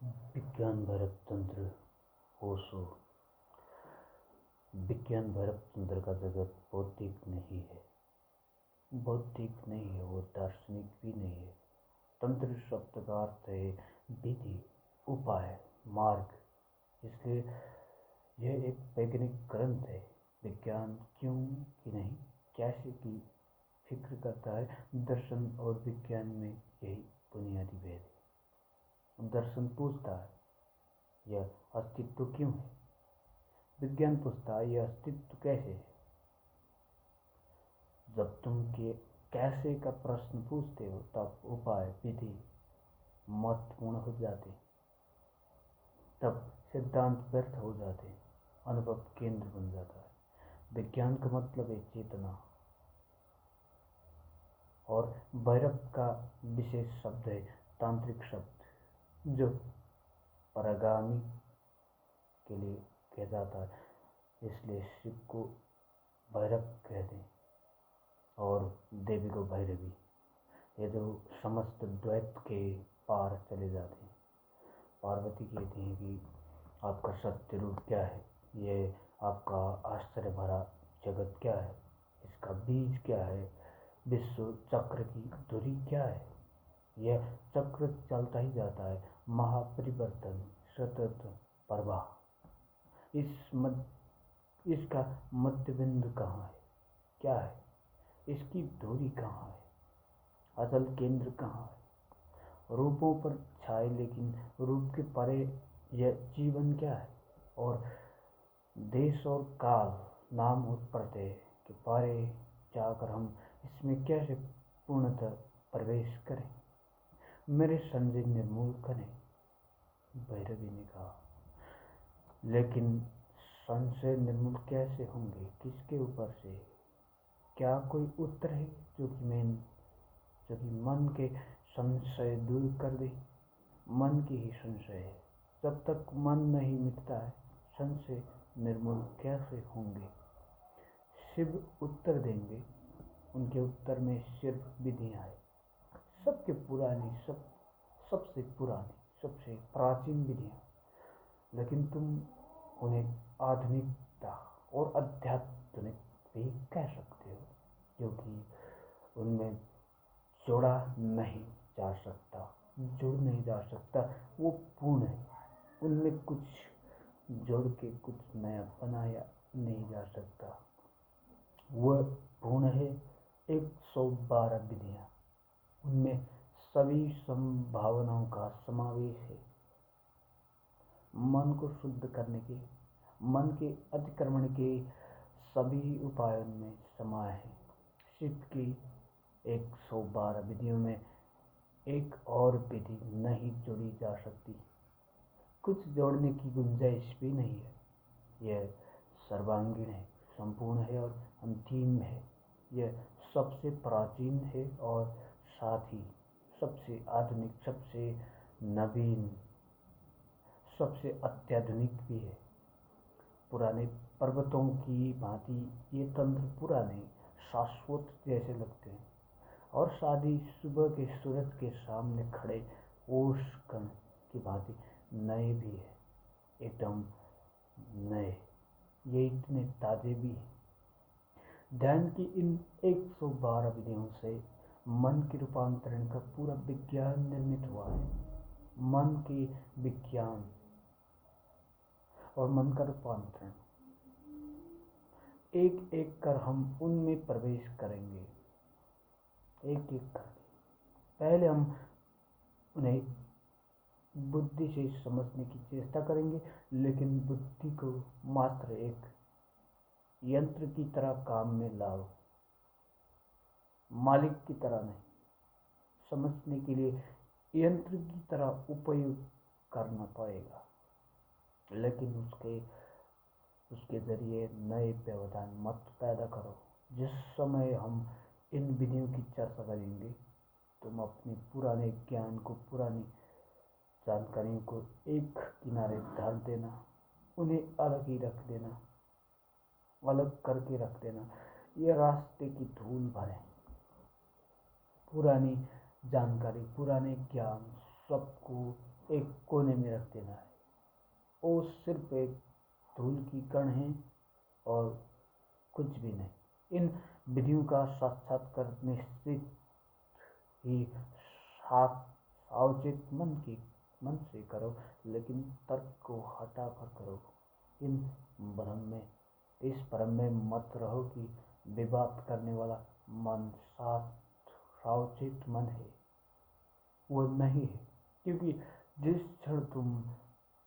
विज्ञान भैरव तंत्र ओशो। विज्ञान भैरव तंत्र का जगत भौतिक नहीं है, भौतिक नहीं है, वो दार्शनिक भी नहीं है। तंत्र शब्द का अर्थ है विधि, उपाय, मार्ग। इसलिए यह एक वैज्ञानिक ग्रंथ है। विज्ञान क्यों की नहीं, कैसे की फिक्र करता है। दर्शन और विज्ञान में यही बुनियादी भेद है। दर्शन पूछता है यह अस्तित्व क्यों है, विज्ञान पूछता है यह अस्तित्व कैसे है। जब तुम के कैसे का प्रश्न पूछते हो तब उपाय, विधि महत्वपूर्ण हो जाते, तब सिद्धांत व्यर्थ हो जाते, अनुभव केंद्र बन जाता है। विज्ञान का मतलब है चेतना, और भैरव का विशेष शब्द है तांत्रिक शब्द, जो परागामी के लिए कहा जाता है। इसलिए शिव को भैरव कहते हैं और देवी को भैरवी। ये जो समस्त द्वैत के पार चले जाते हैं। पार्वती कहती हैं कि आपका सत्य रूप क्या है, ये आपका आश्चर्य भरा जगत क्या है, इसका बीज क्या है, विश्व चक्र की धुरी क्या है। यह चक्र चलता ही जाता है, महापरिवर्तन, सतत प्रवाह। इसका मध्य बिंदु कहाँ है, क्या है, इसकी धुरी कहाँ है, असल केंद्र कहाँ है। रूपों पर छाए लेकिन रूप के परे यह जीवन क्या है, और देश और काल, नाम और प्रत्यय के परे जाकर हम इसमें कैसे पूर्णतः प्रवेश करें। मेरे संजय निर्मूल करें, भैरवी ने कहा। लेकिन संशय निर्मूल कैसे होंगे, किसके ऊपर से? क्या कोई उत्तर है जो कि मन के संशय दूर कर दे? मन की ही संशय है। जब तक मन नहीं मिटता है, संशय निर्मूल कैसे होंगे? शिव उत्तर देंगे। उनके उत्तर में सिर्फ विधियां है, सबके पुरानी, सबसे पुरानी, सबसे प्राचीन विधियां। लेकिन तुम उन्हें आधुनिकता और आध्यात्मिक भी कह सकते हो, क्योंकि उनमें जोड़ा नहीं जा सकता, जुड़ नहीं जा सकता। वो पूर्ण है, उनमें कुछ जोड़ के कुछ नया बनाया नहीं जा सकता। वह पूर्ण है। 112 विधियां, उनमें सभी संभावनाओं का समावेश है। मन को शुद्ध करने के, मन के अतिक्रमण के सभी उपायों में समाये है। शिव की 112 विधियों में एक और विधि नहीं जोड़ी जा सकती, कुछ जोड़ने की गुंजाइश भी नहीं है। यह सर्वांगीण है, संपूर्ण है और अंतिम है। यह सबसे प्राचीन है और साथ ही सबसे आधुनिक, सबसे नवीन, सबसे अत्याधुनिक भी है। पुराने पर्वतों की भांति ये तंत्र पुराने, शाश्वत जैसे लगते हैं, और साथ ही सुबह के सूरज के सामने खड़े ओस कण की भांति नए भी है, एकदम नए। ये इतने ताजे भी हैं। ध्यान की इन 112 विधियों से मन के रूपांतरण का पूरा विज्ञान निर्मित हुआ है। मन के विज्ञान और मन का रूपांतरण, एक एक कर हम उनमें प्रवेश करेंगे, एक एक कर। पहले हम उन्हें बुद्धि से समझने की चेष्टा करेंगे, लेकिन बुद्धि को मात्र एक यंत्र की तरह काम में लाओ, मालिक की तरह नहीं। समझने के लिए यंत्र की तरह उपयोग करना पड़ेगा, लेकिन उसके जरिए नए व्यवधान मत पैदा करो। जिस समय हम इन विधियों की चर्चा करेंगे, तुम अपने पुराने ज्ञान को, पुरानी जानकारियों को एक किनारे धर देना, उन्हें अलग ही रख देना, अलग करके रख देना। ये रास्ते की धूल भरे, पुरानी जानकारी, पुराने ज्ञान सबको एक कोने में रख देना है। वो सिर्फ एक धूल की कण है और कुछ भी नहीं। इन विधियों का साक्षात्कार निश्चित ही सावचेत मन से करो, लेकिन तर्क को हटा कर करो। इन इस भ्रम में मत रहो कि विवाद करने वाला मन सावचेत मन है। वो नहीं है, क्योंकि जिस क्षण तुम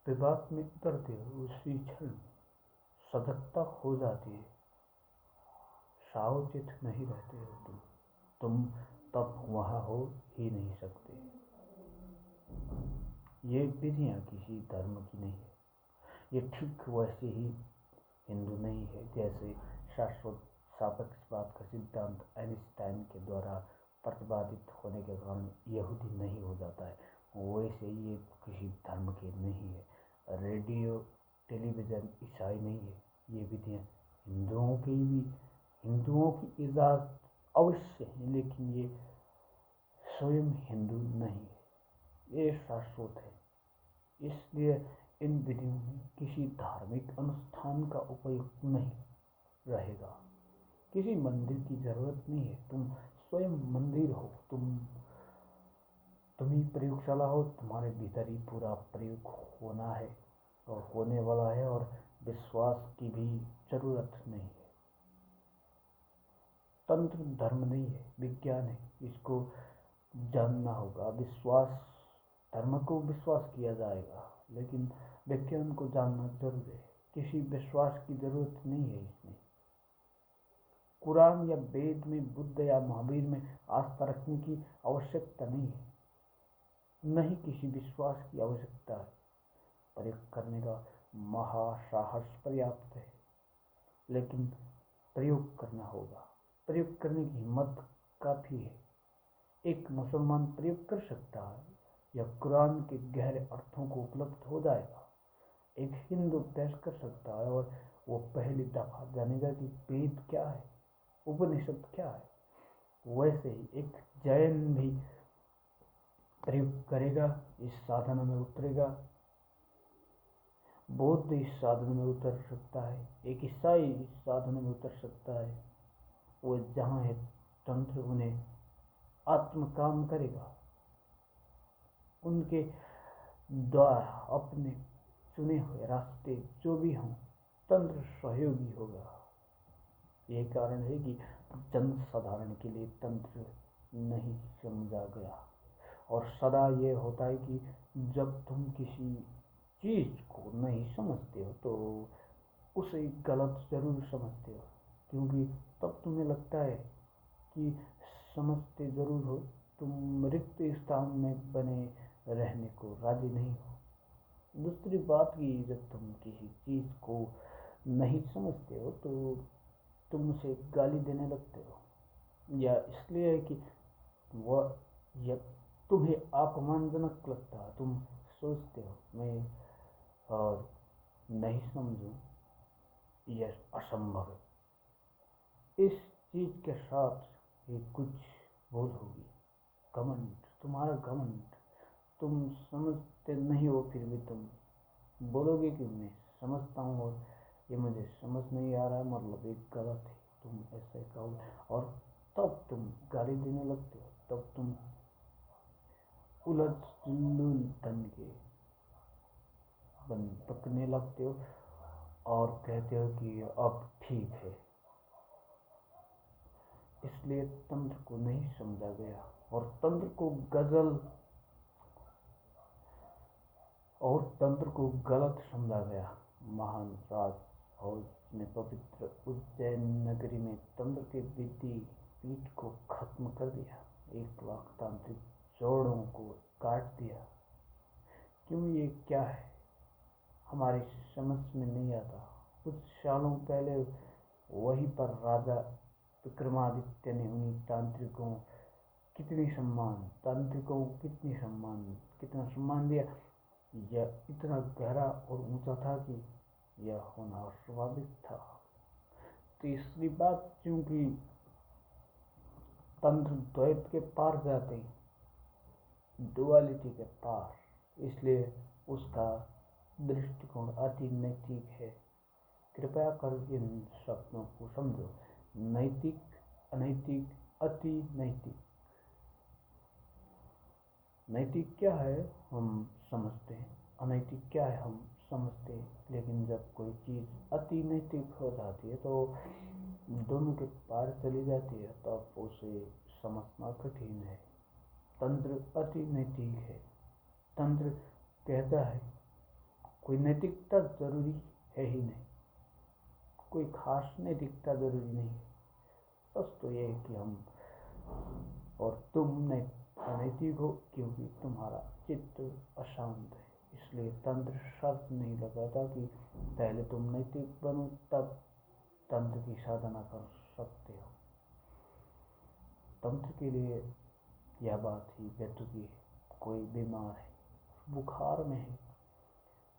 विवाद में उतरते हो उसी क्षण सजगता हो जाती है। सावचेत नहीं रहते हो तुम तब वहाँ हो ही नहीं सकते। ये विधियाँ किसी धर्म की नहीं है। ये ठीक वैसे ही हिंदू नहीं है जैसे शाश्वत सापेक्षवाद का सिद्धांत आइंस्टाइन के द्वारा प्रतिपादित होने के कारण यहूदी नहीं हो जाता है, वैसे ये किसी धर्म के नहीं है। रेडियो टेलीविज़न ईसाई नहीं है। ये विधियाँ हिंदुओं की इजाज़त अवश्य है, लेकिन ये स्वयं हिंदू नहीं है। ये शाश्वत है, इसलिए इन विधियों में किसी धार्मिक अनुष्ठान का उपयोग नहीं रहेगा। किसी मंदिर की जरूरत नहीं है। तुम स्वयं मंदिर हो। तुम ही प्रयोगशाला हो। तुम्हारे भीतर ही पूरा प्रयोग होना है और होने वाला है, और विश्वास की भी जरूरत नहीं है। तंत्र धर्म नहीं है, विज्ञान है। इसको जानना होगा। धर्म को विश्वास किया जाएगा, लेकिन विज्ञान को जानना जरूर है। किसी विश्वास की जरूरत नहीं है इसमें। कुरान या वेद में बुद्ध या महावीर में आस्था रखने की आवश्यकता नहीं है। नहीं किसी विश्वास की आवश्यकता है। प्रयोग करने का महासाहस पर्याप्त है, लेकिन प्रयोग करना होगा। प्रयोग करने की हिम्मत काफी है। एक मुसलमान प्रयोग कर सकता है या कुरान के गहरे अर्थों को उपलब्ध हो जाएगा। एक हिंदू अभ्यास कर सकता है और वो पहली दफा जानेगा कि वेद क्या है, उपनिषद क्या है। वैसे ही एक जैन भी प्रयोग करेगा, इस साधना में उतरेगा। बौद्ध इस साधना में उतर सकता है, एक ईसाई इस साधना में उतर सकता है। वो जहाँ है तंत्र उन्हें आत्म काम करेगा। उनके द्वारा अपने चुने हुए रास्ते जो भी हों, तंत्र सहयोगी होगा। यही कारण है कि जन साधारण के लिए तंत्र नहीं समझा गया। और सदा ये होता है कि जब तुम किसी चीज को नहीं समझते हो तो उसे गलत जरूर समझते हो, क्योंकि तब तुम्हें लगता है कि समझते जरूर हो, तुम रिक्त स्थान में बने रहने को राजी नहीं हो। दूसरी बात कि जब तुम किसी चीज को नहीं समझते हो तो तुम उसे गाली देने लगते हो, या इसलिए कि वह या तुम्हें अपमानजनक लगता है। तुम सोचते हो मैं और नहीं समझूं, यह असंभव है। इस चीज के साथ ही कुछ भूल होगी। घमंड, तुम्हारा घमंड। तुम समझते नहीं हो, फिर भी तुम बोलोगे कि मैं समझता हूँ और ये मुझे समझ नहीं आ रहा है, मतलब एक गलत है। तुम ऐसे कहोगे और तब तुम गाली देने लगते हो। तब तुम उलझ जुल्लूल बन के पकने लगते हो और कहते हो कि अब ठीक है। इसलिए तंत्र को नहीं समझा गया, और तंत्र को गलत समझा गया। महान राज भोज ने पवित्र उज्जैन नगरी में तंत्र के विधि पीठ को खत्म कर दिया। 1 लाख तांत्रिक जोड़ों को काट दिया। क्यों? ये क्या है हमारी समझ में नहीं आता। कुछ सालों पहले वहीं पर राजा विक्रमादित्य ने उन्हीं तांत्रिकों कितना सम्मान दिया। यह इतना गहरा और ऊंचा था कि यह होना स्वाभाविक था। तीसरी बात, क्योंकि तंत्र द्वैत के पार जाते हैं, डुअलिटी के पार, इसलिए उसका दृष्टिकोण अति नैतिक है। कृपया कर इन शब्दों को समझो। नैतिक, अनैतिक, अति नैतिक। नैतिक क्या है हम समझते हैं, अनैतिक क्या है हम समझते हैं, लेकिन जब कोई चीज़ अति नैतिक हो जाती है तो दोनों के पार चली जाती है, तब उसे समझना कठिन है। तंत्र अति नैतिक है। तंत्र कहता है कोई नैतिकता जरूरी है ही नहीं, कोई खास नैतिकता जरूरी नहीं है। सच तो ये है कि हम और तुम अनैतिक हो क्योंकि तुम्हारा चित्त अशांत है। इसलिए तंत्र शर्त नहीं लगाता कि पहले तुम नैतिक बनो तब तंत्र की साधना कर सकते हो। तंत्र के लिए यह बात ही बेतुकी है। कोई बीमार है, बुखार में है,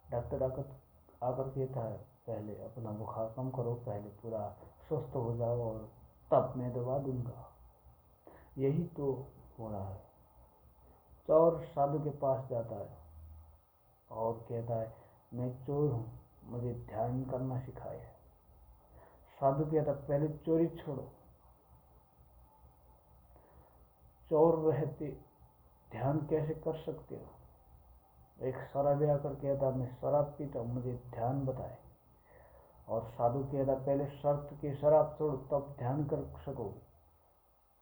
डॉक्टर आकर कहता है पहले अपना बुखार कम करो, पहले पूरा स्वस्थ हो जाओ और तब मैं दवा दूंगा। यही तो हो रहा है। चोर साधु के पास जाता है और कहता है मैं चोर हूँ, मुझे ध्यान करना सिखाए। साधु कहता पहले चोरी छोड़ो। चोर रहते ध्यान कैसे कर सकते हो। एक शराबी आकर कहता मैं शराब पीता हूँ, मुझे ध्यान बताए। और साधु कहता पहले शर्त के शराब छोड़ो तब ध्यान कर सकोगे।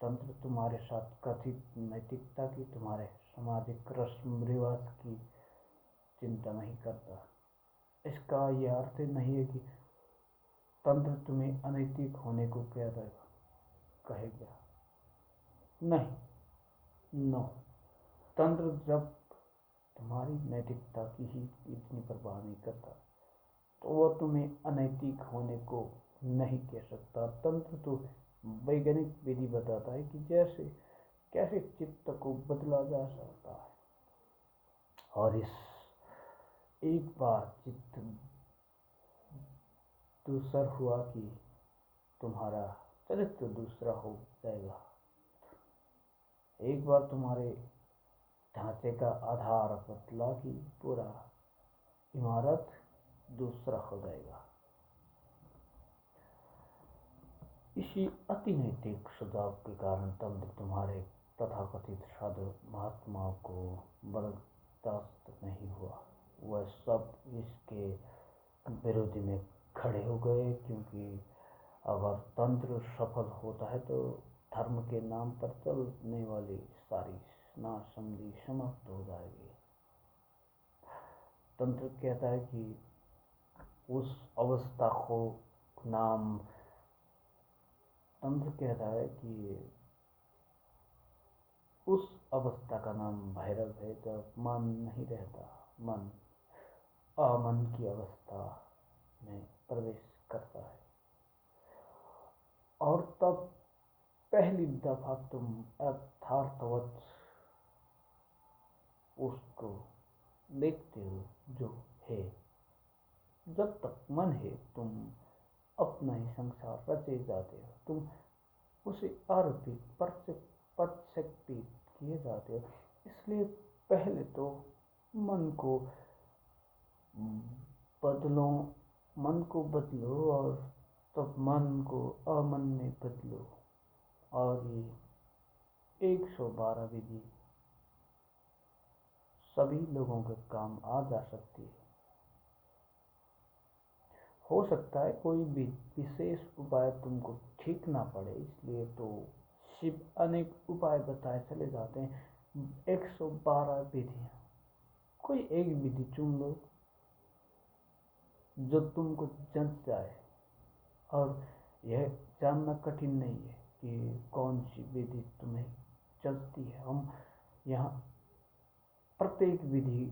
तंत्र तुम्हारे साथ कथित नैतिकता की, तुम्हारे सामाजिक रस्म रिवाज की चिंता नहीं करता। इसका यह अर्थ नहीं है कि तंत्र तुम्हें अनैतिक होने को कहेगा। नहीं, नो। तंत्र जब तुम्हारी नैतिकता की ही इतनी परवाह नहीं करता तो वह तुम्हें अनैतिक होने को नहीं कह सकता। तंत्र तो वैज्ञानिक विधि बताता है कि कैसे चित्त को बदला जा सकता है। और एक बार चित्त दूसर हुआ कि तुम्हारा चरित्र दूसरा हो जाएगा। एक बार तुम्हारे ढांचे का आधार बदला कि पूरा इमारत दूसरा हो जाएगा। इसी अति नैतिक सुझाव के कारण तंत्र तुम्हारे तथाकथित साधु महात्माओं को बर्दाश्त नहीं हुआ। वह सब इसके विरोध में खड़े हो गए, क्योंकि अगर तंत्र सफल होता है तो धर्म के नाम पर चलने वाली सारी नासमझी समाप्त हो जाएगी। तंत्र कहता है कि उस अवस्था को नाम तंत्र कहता है कि उस अवस्था का नाम भैरव है जब मन नहीं रहता, मन अमन की अवस्था में प्रवेश करता है। और तब पहली दफा तुम यथार्थवत उसको देखते हो जो है। जब तक मन है तुम अपना ही संसार रचे जाते हो, तुम उसे आरोपित प्रक्षेपित किए जाते हो। इसलिए पहले तो मन को बदलो, मन को बदलो और तब मन को अमन में बदलो। और ये 112 विधि सभी लोगों के काम आ जा सकती है। हो सकता है कोई भी विशेष उपाय तुमको ठीक ना पड़े, इसलिए तो शिव अनेक उपाय बताए चले जाते हैं। 112 विधियां, कोई एक विधि चुन लो जो तुमको जच जाए। और यह जानना कठिन नहीं है कि कौन सी विधि तुम्हें जचती है। हम यहाँ प्रत्येक विधि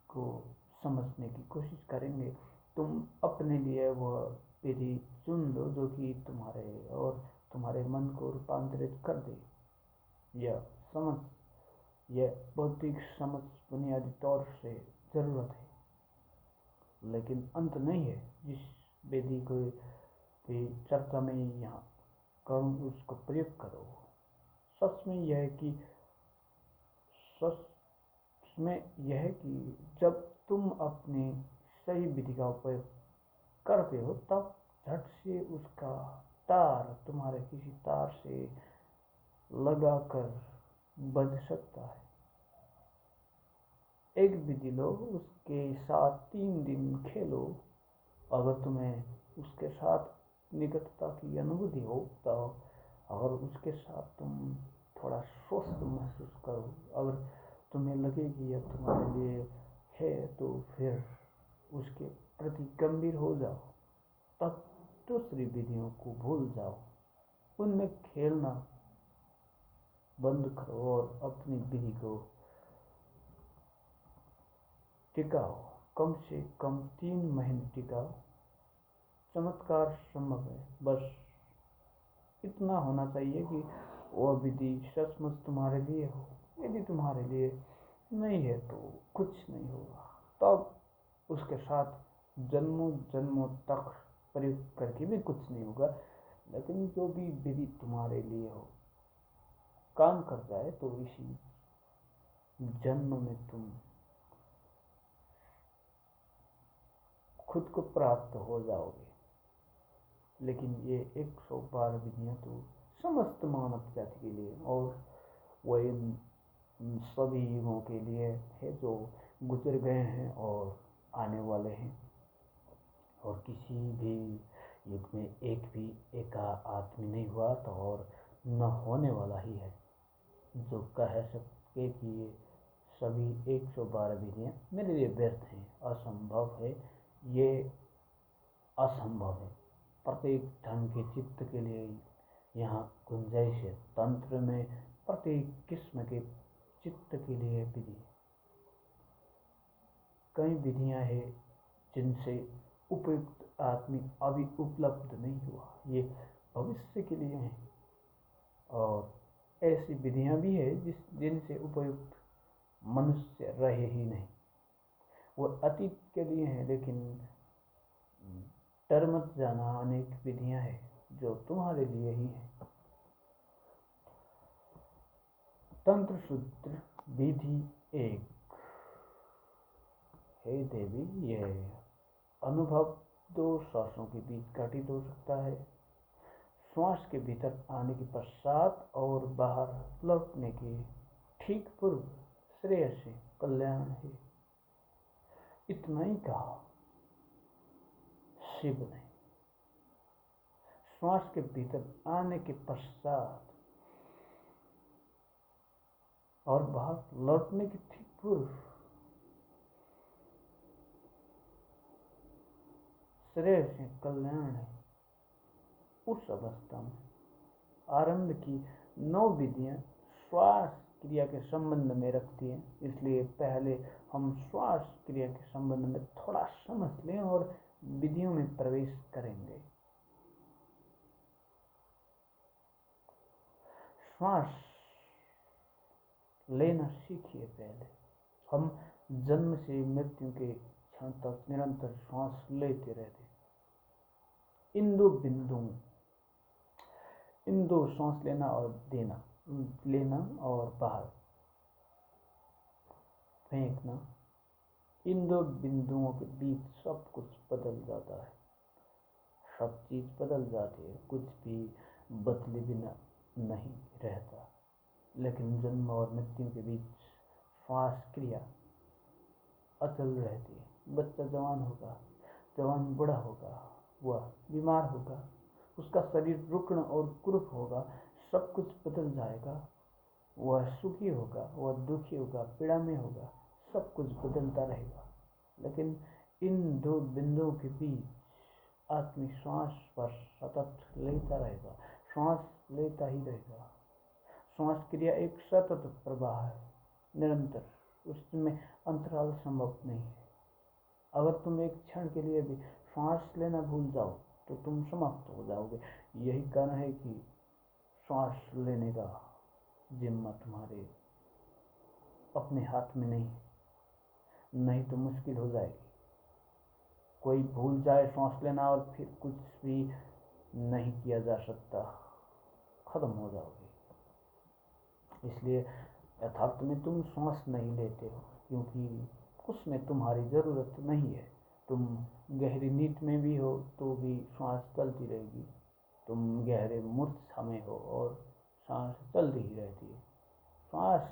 को समझने की कोशिश करेंगे। तुम अपने लिए वह विधि चुन लो जो कि तुम्हारे मन को रूपांतरित कर दे। यह बौद्धिक समझ बुनियादी तौर से जरूरत है, लेकिन अंत नहीं है। जिस विधि को भी चर्चा में यहाँ करूँ उसको प्रयोग करो। सच में यह है कि सच इसमें यह है कि जब तुम अपनी सही विधि का उपयोग करते हो तब झट से उसका तार तुम्हारे किसी तार से लगाकर बज सकता है। एक विधि लो, उसके साथ 3 दिन खेलो। अगर तुम्हें उसके साथ निकटता की अनुभूति हो तो अगर उसके साथ तुम थोड़ा स्वस्थ महसूस करो, अगर तुम्हें लगे कि यह तुम्हारे लिए है, तो फिर उसके प्रति गंभीर हो जाओ। तब दूसरी विधियों को भूल जाओ, उनमें खेलना बंद करो और अपनी विधि को टिकाओ। कम से कम 3 महीने टिकाओ। चमत्कार संभव है, बस इतना होना चाहिए कि वह विधि सचमुच तुम्हारे लिए हो। यदि तुम्हारे लिए नहीं है तो कुछ नहीं होगा, तब उसके साथ जन्मों जन्मों तक प्रयोग करके भी कुछ नहीं होगा। लेकिन जो भी विधि तुम्हारे लिए हो, काम कर जाए, तो इसी जन्म में तुम खुद को प्राप्त हो जाओगे। लेकिन ये 112 विधियाँ तो समस्त मानव जाति के लिए और वह इन सभी युगों के लिए है जो गुजर गए हैं और आने वाले हैं। और किसी भी युग में एक भी एका आदमी नहीं हुआ तो और न होने वाला ही है जो कह सके कि ये सभी 112 विधियाँ मेरे लिए व्यर्थ हैं, असंभव है। ये असंभव है। प्रत्येक ढंग के चित्त के लिए यहाँ गुंजाइश है। तंत्र में प्रत्येक किस्म के चित्त के लिए विधि। कई विधियाँ हैं जिनसे उपयुक्त आदमी अभी उपलब्ध नहीं हुआ, ये भविष्य के लिए हैं। और ऐसी विधियाँ भी है जिनसे उपयुक्त मनुष्य रहे ही नहीं, वो अतीत के लिए हैं। लेकिन डर मत जाना, अनेक विधियाँ हैं जो तुम्हारे लिए ही हैं। तंत्र सूत्र विधि 1। हे देवी, यह अनुभव 2 श्वासों के बीच घटित हो सकता है। श्वास के भीतर आने के पश्चात और बाहर लौटने के ठीक पूर्व श्रेयस कल्याण है। इतना ही कहा, शिव ने। श्वास के भीतर आने के पश्चात और बाहर लौटने के ठीक पूर्व श्रेयस कल्याण है। उस अवस्था में आरंभ की 9 विधियां श्वास क्रिया के संबंध में रखती हैं, इसलिए पहले हम श्वास क्रिया के संबंध में थोड़ा समझ लें और विधियों में प्रवेश करेंगे। श्वास लेना सीखिए। पहले हम जन्म से मृत्यु के क्षण तक निरंतर श्वास लेते रहते। इन 2 बिंदुओं, इन 2 सांस लेना और देना, लेना और बाहर फेंकना, इन 2 बिंदुओं के बीच सब कुछ बदल जाता है। सब चीज बदल जाती है, कुछ भी बदले बिना नहीं रहता। लेकिन जन्म और मृत्यु के बीच श्वास क्रिया अचल रहती है। बच्चा जवान होगा, जवान बूढ़ा होगा, वह बीमार होगा, उसका शरीर रुग्ण और कुरूप होगा, सब कुछ बदल जाएगा। वह सुखी होगा, वह दुखी होगा, पीड़ा में होगा, सब कुछ बदलता रहेगा। लेकिन इन 2 बिंदुओं के बीच आदमी श्वास पर सतत लेता रहेगा, श्वास लेता ही रहेगा। श्वास क्रिया एक सतत प्रवाह है, निरंतर, उसमें अंतराल संभव नहीं है। अगर तुम एक क्षण के लिए भी श्वास लेना भूल जाओ तो तुम समाप्त हो जाओगे। यही कारण है कि श्वास लेने का जिम्मा तुम्हारे अपने हाथ में नहीं तो मुश्किल हो जाएगी। कोई भूल जाए श्वास लेना और फिर कुछ भी नहीं किया जा सकता, खत्म हो जाओगे। इसलिए यथार्थ में तुम श्वास नहीं लेते हो, क्योंकि उसमें तुम्हारी ज़रूरत नहीं है। तुम गहरी नींद में भी हो तो भी सांस चलती रहेगी। तुम गहरे मूर्छा में हो और सांस चलती ही रहती है। सांस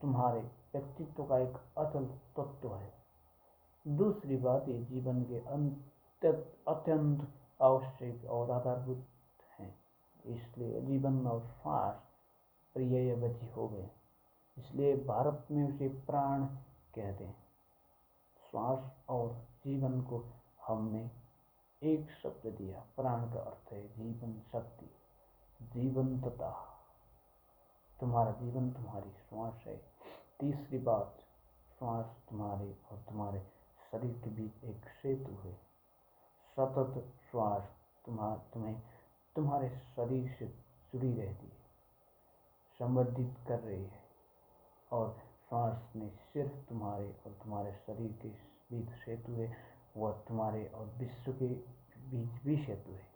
तुम्हारे व्यक्तित्व का एक अचल तत्व है। दूसरी बात, ये जीवन के अत्यंत आवश्यक और आधारभूत हैं। इसलिए जीवन और श्वास पर्यायवाची हो गए। इसलिए भारत में उसे प्राण कहते हैं। श्वास और जीवन को हमने एक शब्द दिया। प्राण का अर्थ है जीवन शक्ति, जीवंतता। तुम्हारा जीवन तुम्हारी श्वास है। तीसरी बात, श्वास तुम्हारे और तुम्हारे शरीर के बीच एक सेतु है। सतत श्वास तुम्हें तुम्हारे शरीर से जुड़ी रहती है, संबंधित कर रही है। और श्वास में सिर्फ तुम्हारे और तुम्हारे शरीर के बीच सेतु है, वह तुम्हारे और विश्व के बीच भी सेतु है।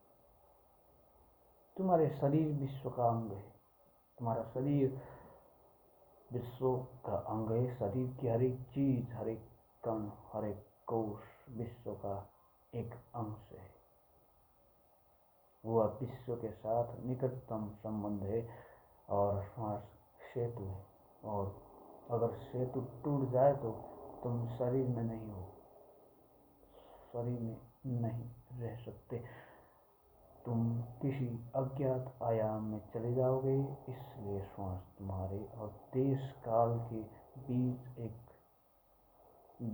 तुम्हारे शरीर विश्व का अंग है। तुम्हारा शरीर विश्व का अंग है। शरीर की हर एक चीज, हर एक कण, हर एक कोश विश्व का एक अंश है। वह विश्व के साथ निकटतम संबंध है और श्वास सेतु है। और अगर सेतु टूट जाए तो तुम शरीर में नहीं हो, शरीर में नहीं रह सकते, तुम किसी अज्ञात आयाम में चले जाओगे। इसलिए श्वास तुम्हारे और देश काल के बीच एक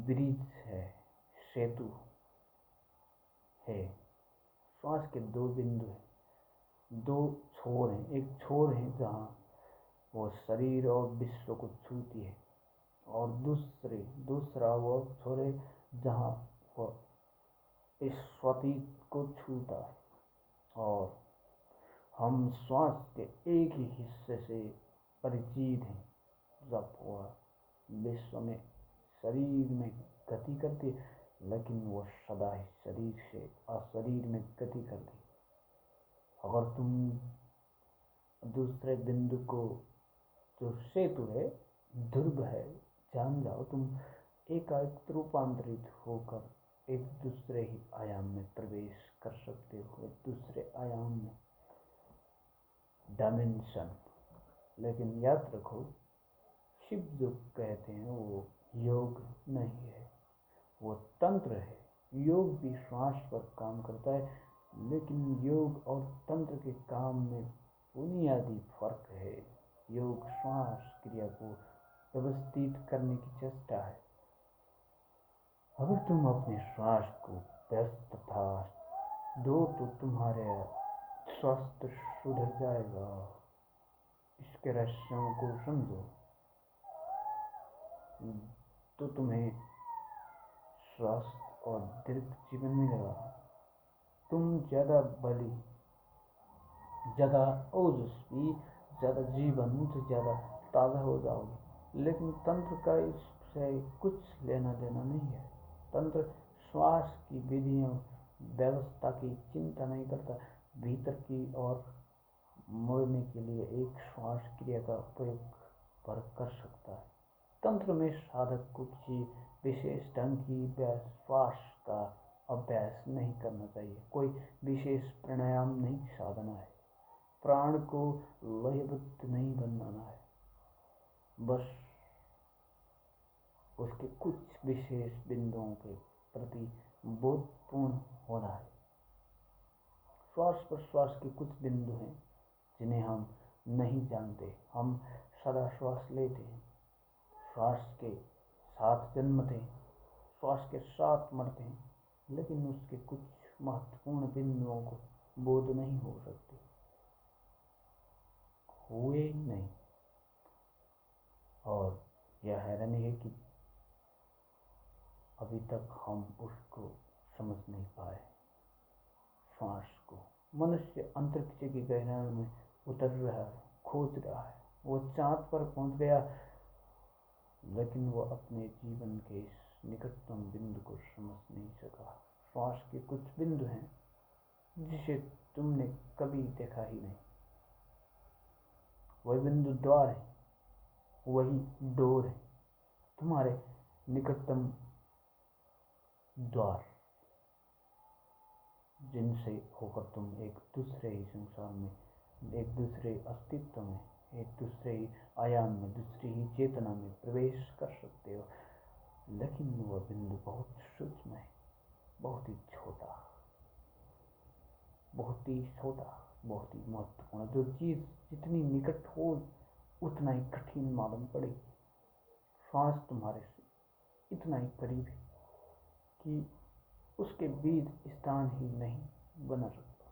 ब्रिज है, सेतु है। श्वास के दो बिंदु हैं, दो छोर हैं। एक छोर है जहाँ वो शरीर और विश्व को छूती है, और दूसरा वो छोर है जहाँ वह इस स्वतीत को छूता है। और हम श्वास के एक ही हिस्से से परिचित हैं। जब वह विश्व में शरीर में गति करती है, लेकिन वह सदा ही शरीर से अशरीर में गति करती है। अगर तुम दूसरे बिंदु को, जो सेतु है, ध्रुव है, जान जाओ, तुम एकाएक रूपांतरित होकर एक दूसरे ही आयाम में प्रवेश कर सकते हो, एक दूसरे आयाम में, डायमेंशन। लेकिन याद रखो, शिव जो कहते हैं वो योग नहीं है, वो तंत्र है। योग भी श्वास पर काम करता है, लेकिन योग और तंत्र के काम में बुनियादी फर्क है। योग श्वास क्रिया को व्यवस्थित करने की चेष्टा है। अगर तुम अपने श्वास को व्यस्तता दो तो तुम्हारे स्वास्थ्य सुधर जाएगा। इसके रहस्यों को समझो तो तुम्हें स्वस्थ और दीर्घ जीवन मिलेगा। तुम ज़्यादा बली, ज़्यादा ओजस्वी, ज़्यादा जीवंत, ज़्यादा ताज़ा हो जाओगे। लेकिन तंत्र का इससे कुछ लेना देना नहीं है। तंत्र श्वास की विधियों, व्यवस्था की चिंता नहीं करता। भीतर की ओर मुड़ने के लिए एक श्वास क्रिया का प्रयोग पर कर सकता है। तंत्र में साधक को किसी विशेष ढंग की श्वास का अभ्यास नहीं करना चाहिए। कोई विशेष प्राणायाम नहीं साधना है। प्राण को लयबद्ध नहीं बनाना है। बस उसके कुछ विशेष बिंदुओं के प्रति बोधपूर्ण होना है। श्वास प्रश्वास के कुछ बिंदु हैं जिन्हें हम नहीं जानते। हम सदा श्वास लेते हैं, श्वास के साथ जन्मते हैं, श्वास के साथ मरते हैं, लेकिन उसके कुछ महत्वपूर्ण बिंदुओं को बोध नहीं हो सकते, हुए नहीं। और यह हैरानी है कि अभी तक हम उसको समझ नहीं पाए। श्वास को मनुष्य अंतरिक्ष की गहराई में उतर रहा है, खोज रहा है। वो चांद पर पहुंच गया, लेकिन वो अपने जीवन के इस निकटतम बिंदु को समझ नहीं सका। श्वास के कुछ बिंदु हैं जिसे तुमने कभी देखा ही नहीं। वही बिंदु द्वार है, वही डोर है। तुम्हारे निकटतम द्वार, जिनसे होकर तुम एक दूसरे ही संसार में, एक दूसरे अस्तित्व में, एक दूसरे ही आयाम में, दूसरी ही चेतना में प्रवेश कर सकते हो। लेकिन वह बिंदु बहुत सूक्ष्म है, बहुत ही छोटा, बहुत ही छोटा, बहुत ही महत्वपूर्ण। जो चीज जितनी निकट हो उतना ही कठिन मालूम पड़ेगी। श्वास तुम्हारे से इतना ही करीब है कि उसके बीच स्थान ही नहीं बना सकता,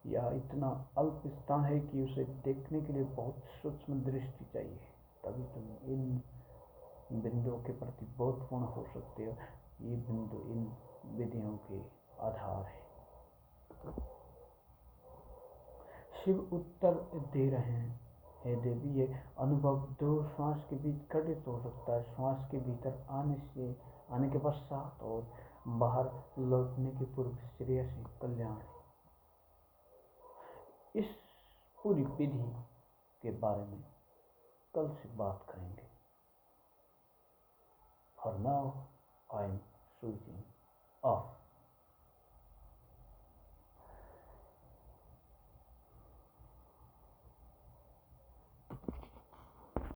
या इतना अल्प स्थान है कि उसे देखने के लिए बहुत सूक्ष्म दृष्टि चाहिए, तभी तुम इन बिंदुओं के प्रति बोधपूर्ण हो सकते हो। ये बिंदु इन विधियों के आधार है। शिव उत्तर दे रहे हैं, हे देवी, ये अनुभव दो श्वास के बीच घटित हो सकता है, श्वास के भीतर आने के पश्चात और बाहर लौटने के पूर्व। श्रेयसी कल्याण। इस पूरी विधि के बारे में कल से बात करेंगे। For now I am switching off.